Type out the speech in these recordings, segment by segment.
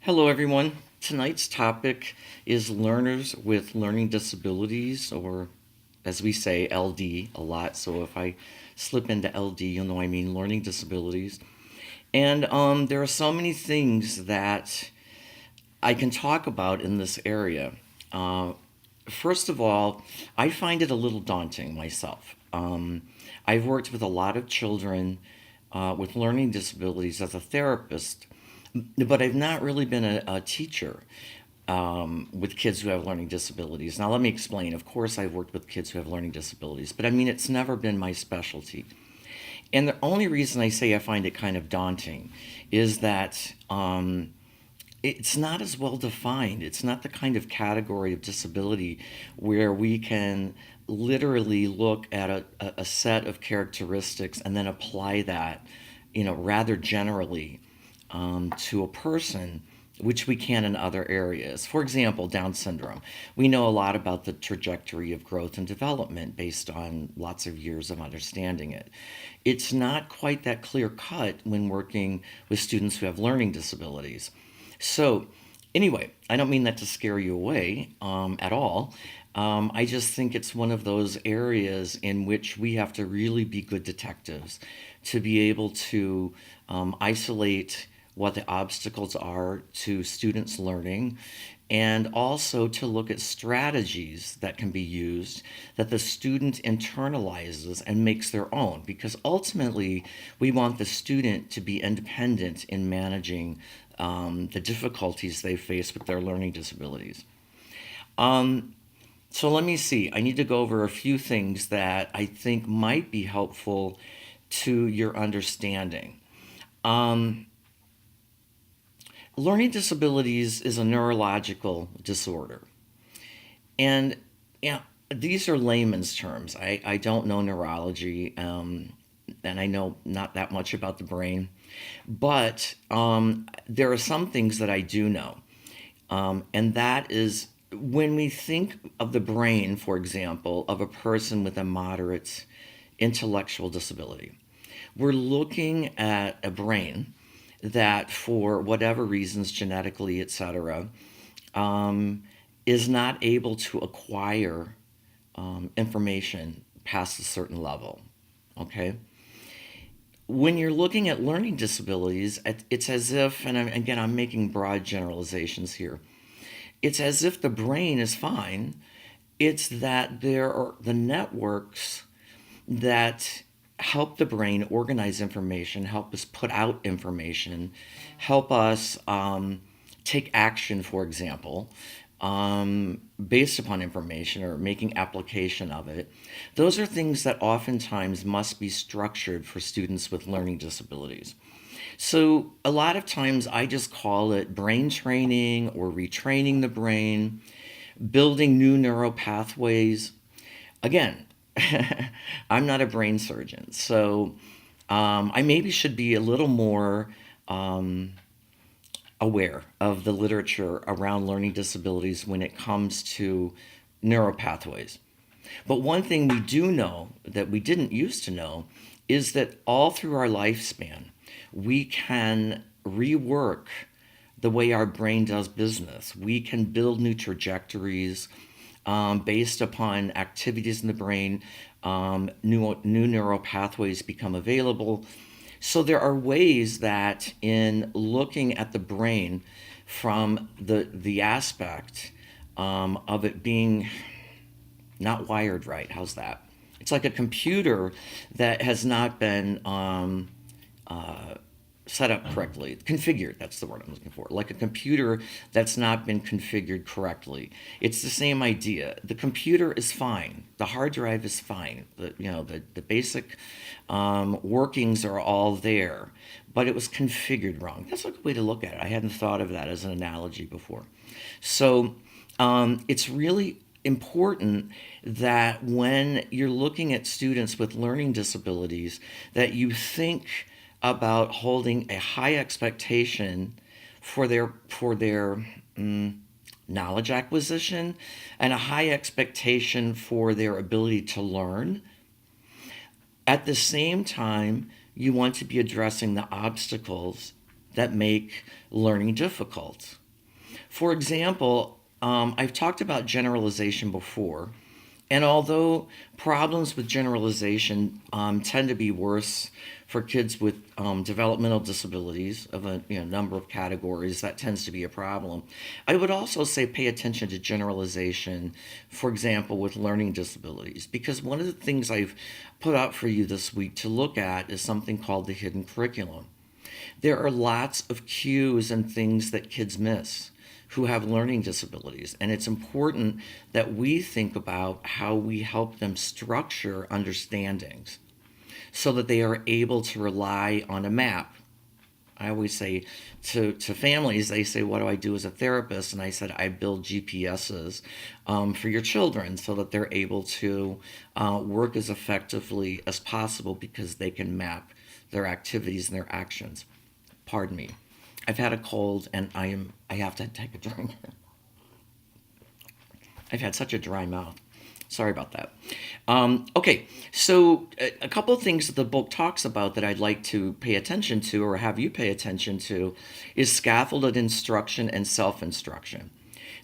Hello, everyone. Tonight's topic is learners with learning disabilities, or as we say, LD a lot. So if I slip into LD, you'll know I mean learning disabilities. And there are so many things that I can talk about in this area. Uh, First of all, I find it a little daunting myself. I've worked with a lot of children with learning disabilities as a therapist, but I've not really been a teacher with kids who have learning disabilities. Now, let me explain. Of course, I've worked with kids who have learning disabilities, but I mean, it's never been my specialty. And the only reason I say I find it kind of daunting is that it's not as well defined. It's not the kind of category of disability where we can literally look at a set of characteristics and then apply that, rather generally to a person, which we can in other areas. For example, Down syndrome. We know a lot about the trajectory of growth and development based on lots of years of understanding it. It's not quite that clear cut when working with students who have learning disabilities. So, anyway, I don't mean that to scare you away at all. I just think it's one of those areas in which we have to really be good detectives to be able to isolate what the obstacles are to students learning and also to look at strategies that can be used that the student internalizes and makes their own, because ultimately we want the student to be independent in managing the difficulties they face with their learning disabilities. So let me see. I need to go over a few things that I think might be helpful to your understanding. Learning disabilities is a neurological disorder. And yeah, these are layman's terms. I don't know neurology, and I know not that much about the brain. But there are some things that I do know. And that is when we think of the brain, for example, of a person with a moderate intellectual disability, we're looking at a brain that, for whatever reasons, genetically, etc., is not able to acquire information past a certain level. Okay? When you're looking at learning disabilities, it's as if, and again, I'm making broad generalizations here, it's as if the brain is fine. It's that there are the networks that help the brain organize information, help us put out information, help us take action, for example, based upon information or making application of it. Those are things that oftentimes must be structured for students with learning disabilities. So, a lot of times I just call it brain training or retraining the brain, building new neural pathways. Again, I'm not a brain surgeon, so I maybe should be a little more aware of the literature around learning disabilities when it comes to neural pathways. But one thing we do know that we didn't used to know is that all through our lifespan, we can rework the way our brain does business. We can build new trajectories based upon activities in the brain. New neural pathways become available. So there are ways that in looking at the brain from the aspect of it being not wired right. How's that? It's like a computer that has not been set up correctly, configured. That's the word I'm looking for. Like a computer that's not been configured correctly. It's the same idea. The computer is fine. The hard drive is fine. The basic workings are all there, but it was configured wrong. That's a good way to look at it. I hadn't thought of that as an analogy before. So it's really important that when you're looking at students with learning disabilities that you think about holding a high expectation for their knowledge acquisition and a high expectation for their ability to learn. At the same time, you want to be addressing the obstacles that make learning difficult. For example, I've talked about generalization before, and although problems with generalization tend to be worse for kids with developmental disabilities of a number of categories, that tends to be a problem. I would also say pay attention to generalization, for example, with learning disabilities, because one of the things I've put out for you this week to look at is something called the hidden curriculum. There are lots of cues and things that kids miss who have learning disabilities. And it's important that we think about how we help them structure understandings so that they are able to rely on a map. I always say to families, they say, what do I do as a therapist? And I said, I build GPSs for your children so that they're able to work as effectively as possible because they can map their activities and their actions. Pardon me. I've had a cold and I have to take a drink. I've had such a dry mouth. Sorry about that. Okay, so a couple of things that the book talks about that I'd like to pay attention to or have you pay attention to is scaffolded instruction and self-instruction.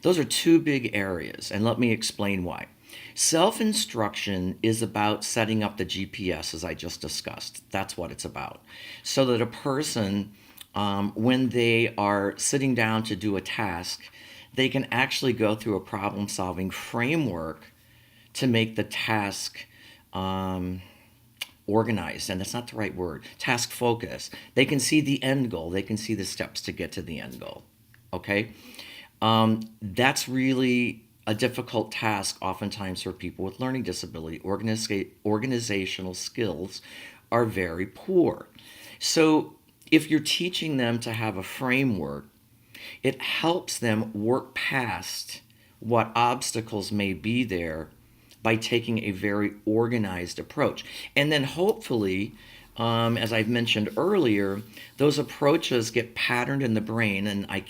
Those are two big areas, and let me explain why. Self-instruction is about setting up the GPS, as I just discussed. That's what it's about. So that a person, when they are sitting down to do a task, they can actually go through a problem-solving framework to make the task organized. And that's not the right word. Task focus. They can see the end goal. They can see the steps to get to the end goal. Okay? That's really a difficult task oftentimes for people with learning disability. Organizational skills are very poor. So if you're teaching them to have a framework, it helps them work past what obstacles may be there by taking a very organized approach. And then hopefully, as I've mentioned earlier, those approaches get patterned in the brain, and I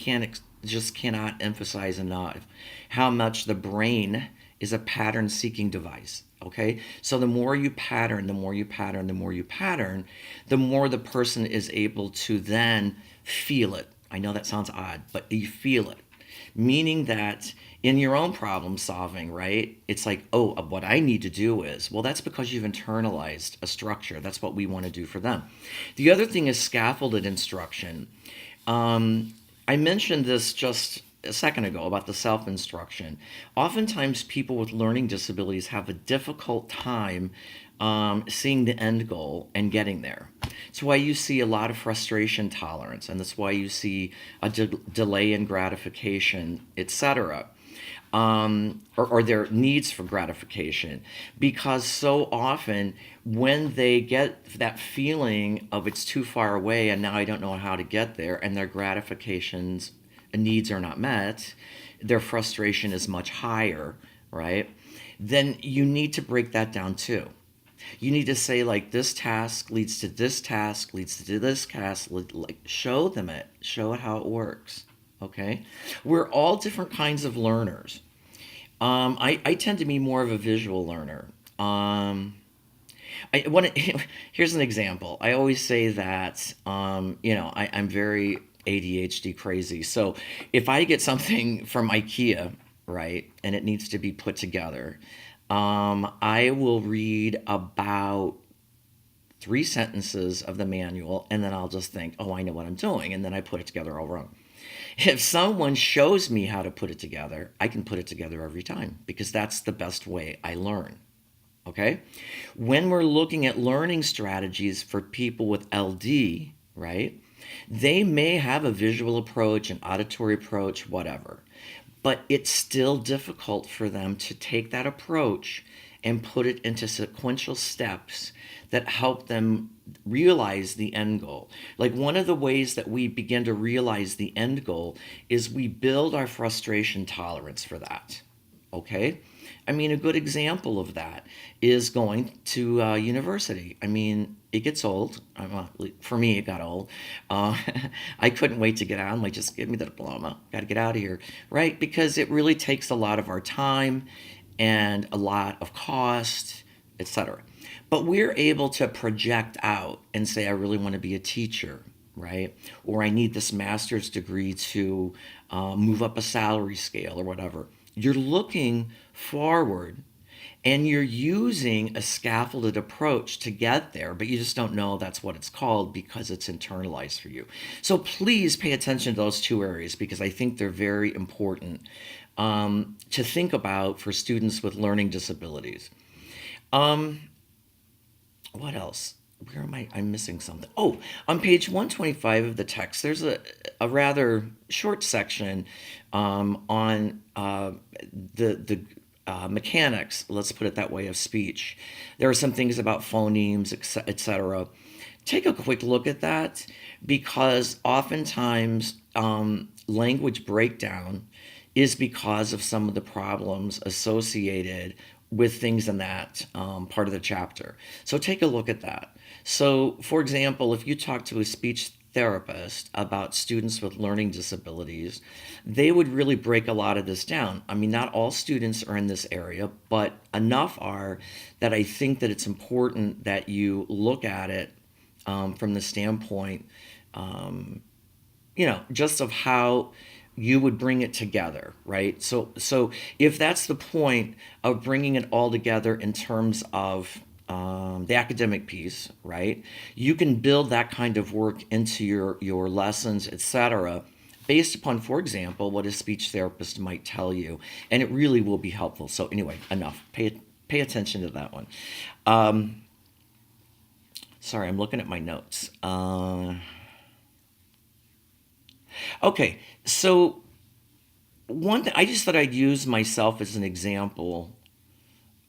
just cannot emphasize enough how much the brain is a pattern-seeking device. Okay, so the more you pattern, the more you pattern, the more you pattern, the more the person is able to then feel it. I know that sounds odd, but you feel it. Meaning that in your own problem solving, right, it's like, oh, what I need to do is, well, that's because you've internalized a structure. That's what we want to do for them. The other thing is scaffolded instruction. I mentioned this just a second ago about the self-instruction. Oftentimes people with learning disabilities have a difficult time seeing the end goal and getting there. It's why you see a lot of frustration tolerance, and that's why you see a delay in gratification, etc. Or their needs for gratification, because so often when they get that feeling of it's too far away and now I don't know how to get there, and their gratifications needs are not met, their frustration is much higher, right? Then you need to break that down too. You need to say, like, this task leads to this task, leads to this task, like, show them it, show it how it works, okay? We're all different kinds of learners. I tend to be more of a visual learner. Here's an example. I always say that, I'm very ADHD crazy. So if I get something from IKEA, right, and it needs to be put together, I will read about 3 sentences of the manual, and then I'll just think, oh, I know what I'm doing, and then I put it together all wrong. If someone shows me how to put it together, I can put it together every time because that's the best way I learn. Okay? When we're looking at learning strategies for people with LD, right, they may have a visual approach, an auditory approach, whatever, but it's still difficult for them to take that approach and put it into sequential steps that help them realize the end goal. Like, one of the ways that we begin to realize the end goal is we build our frustration tolerance for that. Okay? I mean, a good example of that is going to university. I mean, it gets old. For me, it got old. I couldn't wait to get out. I'm like, just give me the diploma. Got to get out of here, right? Because it really takes a lot of our time and a lot of cost, etc. But we're able to project out and say, I really want to be a teacher. right? Or I need this master's degree to move up a salary scale or whatever. You're looking forward and you're using a scaffolded approach to get there, but you just don't know that's what it's called because it's internalized for you. So please pay attention to those two areas because I think they're very important to think about for students with learning disabilities. What else? Where am I? I'm missing something. Oh, on page 125 of the text, there's a rather short section on the mechanics, let's put it that way, of speech. There are some things about phonemes, etc. Take a quick look at that because oftentimes language breakdown is because of some of the problems associated with things in that part of the chapter. So take a look at that. So, for example, if you talk to a speech therapist about students with learning disabilities, they would really break a lot of this down. I mean, not all students are in this area, but enough are that I think that it's important that you look at it from the standpoint, just of how you would bring it together, right? So if that's the point of bringing it all together in terms of the academic piece, right? You can build that kind of work into your lessons, etc., based upon, for example, what a speech therapist might tell you, and it really will be helpful. So anyway, enough. Pay attention to that one. Sorry, I'm looking at my notes. Okay, so one thing I just thought I'd use myself as an example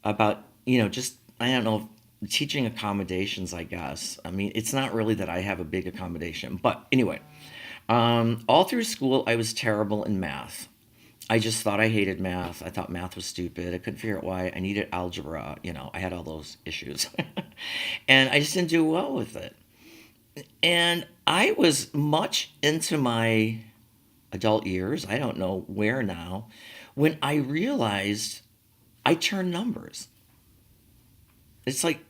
about, just, I don't know, teaching accommodations, I guess. I mean, it's not really that I have a big accommodation, but anyway, all through school, I was terrible in math. I just thought I hated math. I thought math was stupid. I couldn't figure out why. I needed algebra. I had all those issues. And I just didn't do well with it. And I was much into my adult years, I don't know where now, when I realized I turn numbers. It's like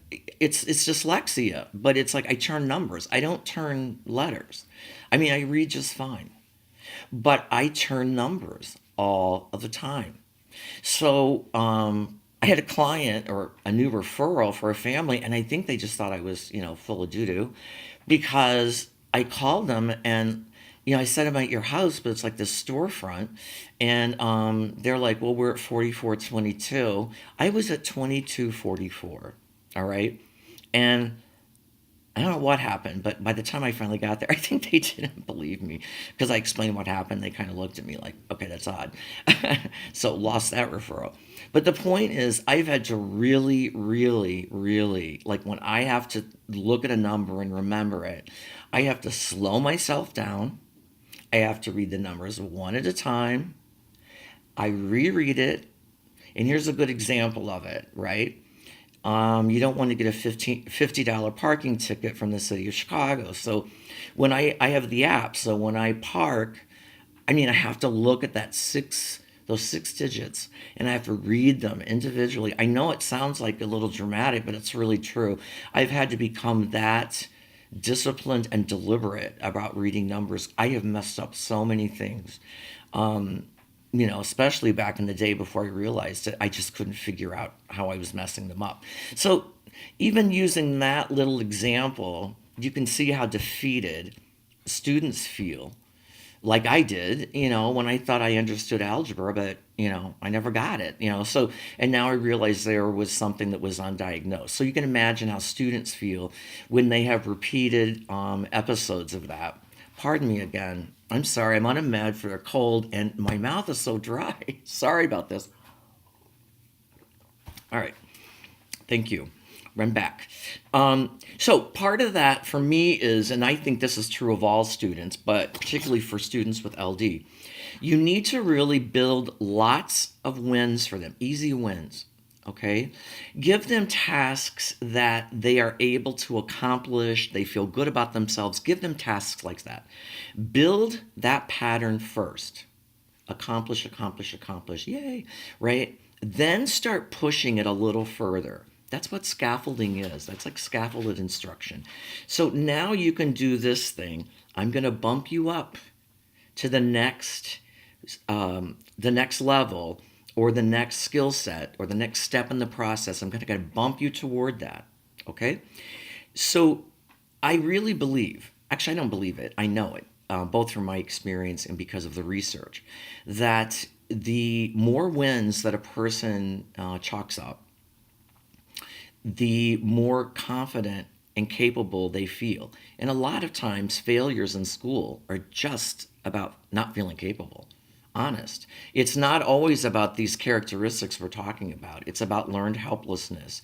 it's dyslexia, but it's like I turn numbers. I don't turn letters. I mean, I read just fine, but I turn numbers all of the time. So I had a client or a new referral for a family, and I think they just thought I was, full of doo doo, because I called them and I said I'm at your house, but it's like this storefront, and they're like, well, we're at 4422. I was at 2244. All right, and I don't know what happened, but by the time I finally got there, I think they didn't believe me because I explained what happened. They kind of looked at me like, okay, that's odd. So lost that referral. But the point is, I've had to really, really, really, like when I have to look at a number and remember it, I have to slow myself down. I have to read the numbers one at a time. I reread it. And here's a good example of it, right? You don't want to get a $50 parking ticket from the city of Chicago. So when I have the app, so when I park, I mean, I have to look at those six digits, and I have to read them individually. I know it sounds like a little dramatic, but it's really true. I've had to become that disciplined and deliberate about reading numbers. I have messed up so many things. Especially back in the day before I realized it, I just couldn't figure out how I was messing them up. So, even using that little example, you can see how defeated students feel, like I did, when I thought I understood algebra, but, I never got it, So, and now I realize there was something that was undiagnosed. So, you can imagine how students feel when they have repeated episodes of that. Pardon me again. I'm sorry, I'm on a med for a cold and my mouth is so dry. Sorry about this. All right. Thank you. Run back. So part of that for me is, and I think this is true of all students, but particularly for students with LD, you need to really build lots of wins for them, easy wins. Okay, give them tasks that they are able to accomplish. They feel good about themselves. Give them tasks like that. Build that pattern first. Accomplish, accomplish, accomplish. Yay, right? Then start pushing it a little further. That's what scaffolding is. That's like scaffolded instruction. So now you can do this thing. I'm going to bump you up to the next level or the next skill set or the next step in the process. I'm going to bump you toward that. Okay? So I really believe, actually, I don't believe it, I know it, both from my experience and because of the research, that the more wins that a person chalks up, the more confident and capable they feel. And a lot of times, failures in school are just about not feeling capable. Honest. It's not always about these characteristics we're talking about. It's about learned helplessness,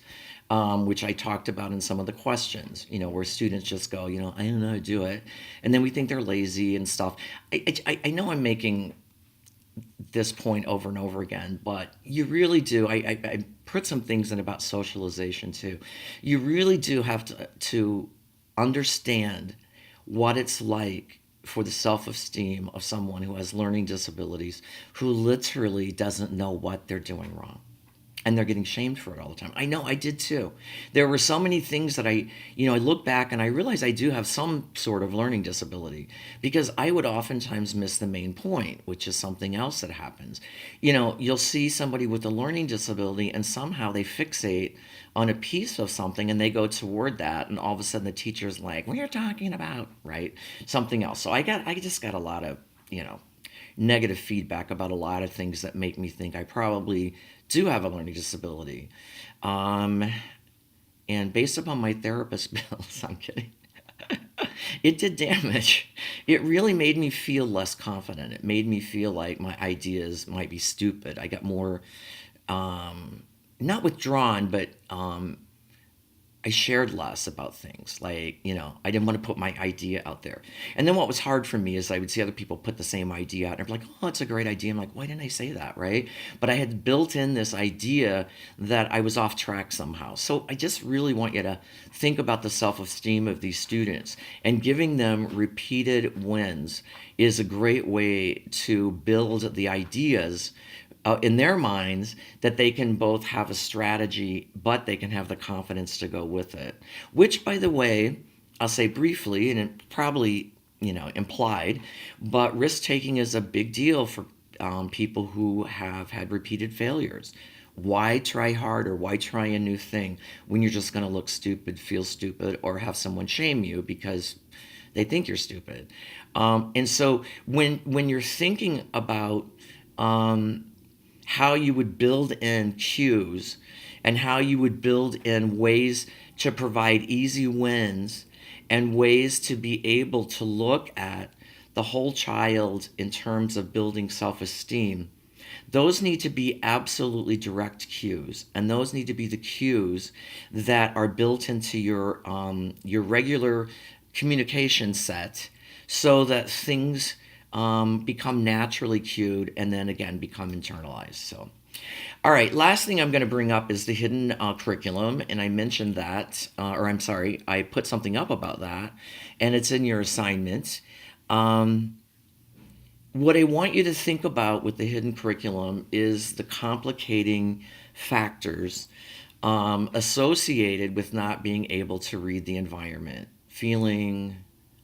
which I talked about in some of the questions, where students just go, I don't know how to do it. And then we think they're lazy and stuff. I know I'm making this point over and over again, but you really do. I put some things in about socialization too. You really do have to understand what it's like for the self-esteem of someone who has learning disabilities, who literally doesn't know what they're doing wrong, and they're getting shamed for it all the time. I know I did too. There were so many things that I look back and I realize I do have some sort of learning disability, because I would oftentimes miss the main point, which is something else that happens. You'll see somebody with a learning disability and somehow they fixate on a piece of something and they go toward that, and all of a sudden the teacher's like, "What are you talking about?" Right? Something else. So I just got a lot of, negative feedback about a lot of things that make me think I probably do have a learning disability. Um, and based upon my therapist bills, I'm kidding. It did damage. It really made me feel less confident. It made me feel like my ideas might be stupid. I got more, not withdrawn, but I shared less about things. Like, I didn't want to put my idea out there. And then what was hard for me is I would see other people put the same idea out and they're like, "Oh, it's a great idea." I'm like, "Why didn't I say that?" Right? But I had built in this idea that I was off track somehow. So I just really want you to think about the self esteem of these students, and giving them repeated wins is a great way to build the ideas in their minds, that they can both have a strategy, but they can have the confidence to go with it. Which, by the way, I'll say briefly, and it probably implied, but risk taking is a big deal for people who have had repeated failures. Why try hard, or why try a new thing when you're just going to look stupid, feel stupid, or have someone shame you because they think you're stupid? And so when you're thinking about how you would build in cues and how you would build in ways to provide easy wins and ways to be able to look at the whole child in terms of building self-esteem, those need to be absolutely direct cues, and those need to be the cues that are built into your regular communication set, so that things become naturally cued and then again become internalized. So, all right, last thing I'm going to bring up is the hidden curriculum, and I mentioned that, or I'm sorry, I put something up about that, and it's in your assignment. Um, what I want you to think about with the hidden curriculum is the complicating factors associated with not being able to read the environment, feeling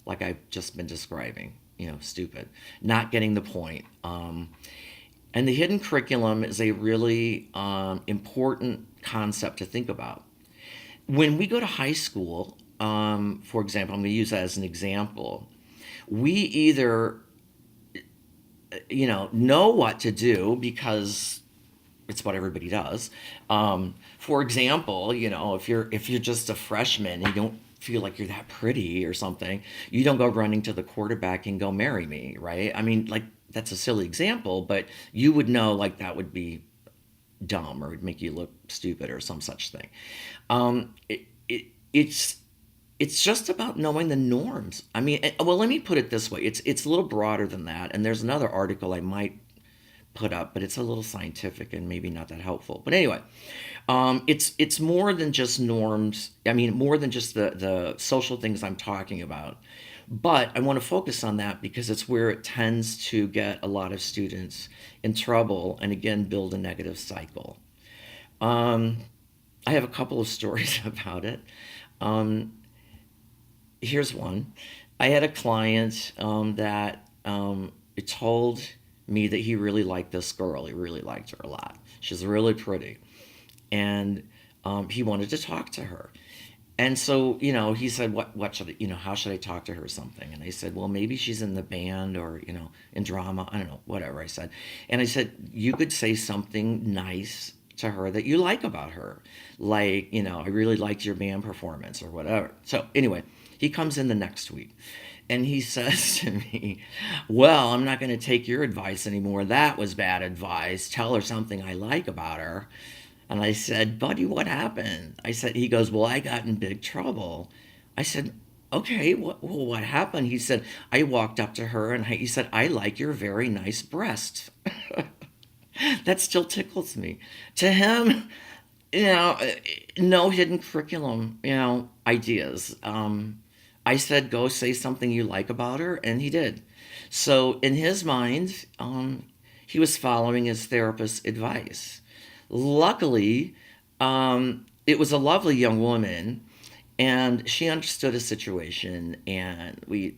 like I've just been describing, stupid, not getting the point. And the hidden curriculum is a really important concept to think about. When we go to high school, for example, I'm going to use that as an example. We either, know what to do because it's what everybody does. For example, if you're just a freshman and you don't feel like you're that pretty or something, you don't go running to the quarterback and go, "Marry me," right? I mean, like, that's a silly example, but you would know like that would be dumb or would make you look stupid or some such thing. Um, it, it, it's it's just about knowing the norms. I mean, well, let me put it this way: it's a little broader than that. And there's another article I might put up, but it's a little scientific and maybe not that helpful. But anyway, it's more than just norms. I mean, more than just the social things I'm talking about. But I want to focus on that because it's where it tends to get a lot of students in trouble and again build a negative cycle. Um, I have a couple of stories about it. Um, Here's one. I had a client that told me that he really liked this girl. He really liked her a lot. She's really pretty. And he wanted to talk to her. And so, he said, what should I, how should I talk to her or something? And I said, well, maybe she's in the band or, in drama. I don't know, whatever I said. And I said, you could say something nice to her that you like about her. Like, I really liked your band performance or whatever. So anyway, he comes in the next week and he says to me, well, I'm not going to take your advice anymore. That was bad advice. Tell her something I like about her. And I said, buddy, what happened? He goes, well, I got in big trouble. I said, okay, what happened? He said, I walked up to her and he said, I like your very nice breasts. That still tickles me. To him, you know, no hidden curriculum, ideas. I said, go say something you like about her, and he did. So in his mind, he was following his therapist's advice. Luckily, it was a lovely young woman, and she understood his situation, and we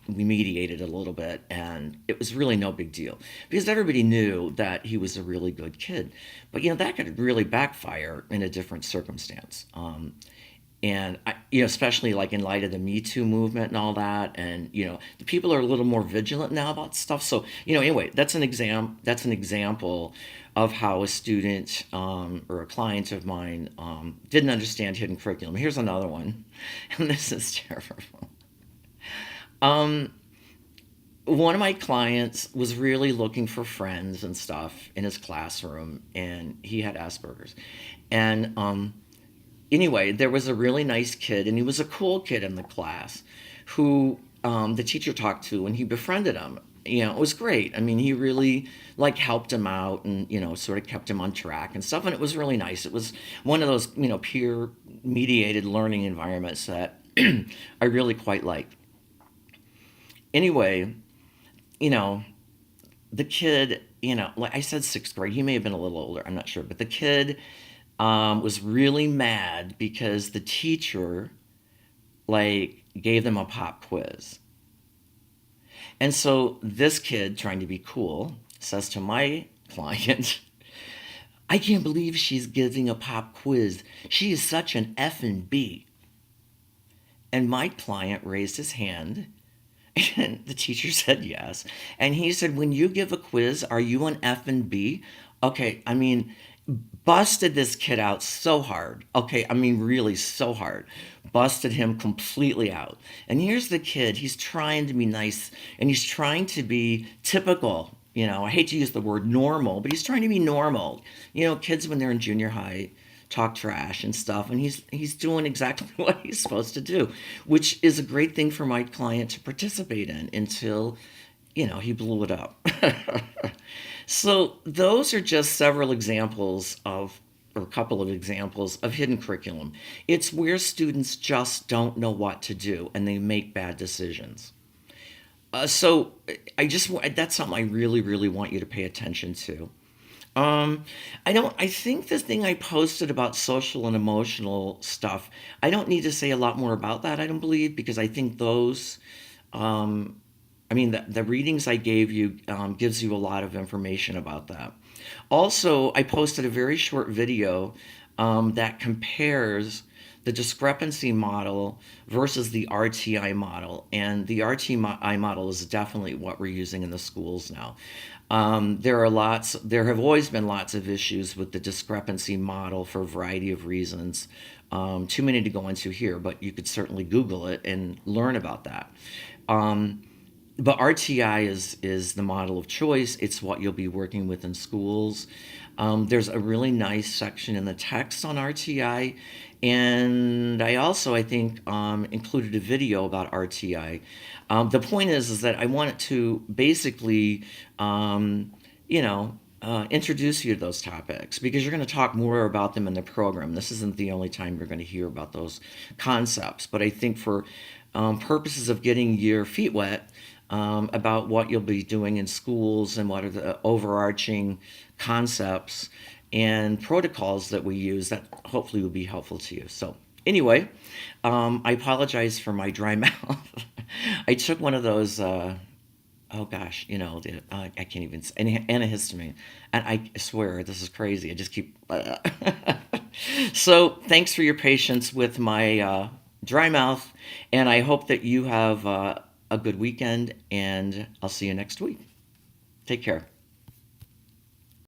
mediated a little bit, and it was really no big deal because everybody knew that he was a really good kid. But that could really backfire in a different circumstance. And especially like in light of the Me Too movement and all that, and the people are a little more vigilant now about stuff. So anyway, that's an example of how a student or a client of mine didn't understand hidden curriculum. Here's another one, and this is terrible. Um, One of my clients was really looking for friends and stuff in his classroom, and he had Asperger's, and anyway, there was a really nice kid, and he was a cool kid in the class who the teacher talked to, and he befriended him. It was great. I mean, he really like helped him out and sort of kept him on track and stuff, and it was really nice. It was one of those peer mediated learning environments that I really quite liked. Anyway, you know, the kid, like I said, sixth grade. He may have been a little older. I'm not sure, but the kid was really mad because the teacher like gave them a pop quiz. And so this kid, trying to be cool, says to my client, I can't believe she's giving a pop quiz. She is such an F and B. And my client raised his hand, and the teacher said yes. And he said, when you give a quiz, are you an F and B? Okay, I mean, busted this kid out so hard. Okay, I mean, really so hard. Busted him completely out. And here's the kid. He's trying to be nice and he's trying to be typical. I hate to use the word normal, but he's trying to be normal. Kids when they're in junior high talk trash and stuff, and he's doing exactly what he's supposed to do, which is a great thing for my client to participate in until he blew it up. So those are just several examples or a couple of examples of hidden curriculum. It's where students just don't know what to do and they make bad decisions. So that's something I really, really want you to pay attention to. Um, I think the thing I posted about social and emotional stuff, I don't need to say a lot more about that, I don't believe, because I think um, the readings I gave you gives you a lot of information about that. Also, I posted a very short video that compares the discrepancy model versus the RTI model. And the RTI model is definitely what we're using in the schools now. There have always been lots of issues with the discrepancy model for a variety of reasons. Too many to go into here, but you could certainly Google it and learn about that. Um, but RTI is the model of choice. It's what you'll be working with in schools. There's a really nice section in the text on RTI, and I think included a video about RTI. The point is that I wanted to basically, introduce you to those topics because you're going to talk more about them in the program. This isn't the only time you're going to hear about those concepts, but I think for purposes of getting your feet wet about what you'll be doing in schools and what are the overarching concepts, and protocols that we use that hopefully will be helpful to you. So, anyway, I apologize for my dry mouth. I took one of those. Oh gosh, I can't even say antihistamine, and I swear this is crazy. I just keep. So thanks for your patience with my dry mouth, and I hope that you have a good weekend. And I'll see you next week. Take care.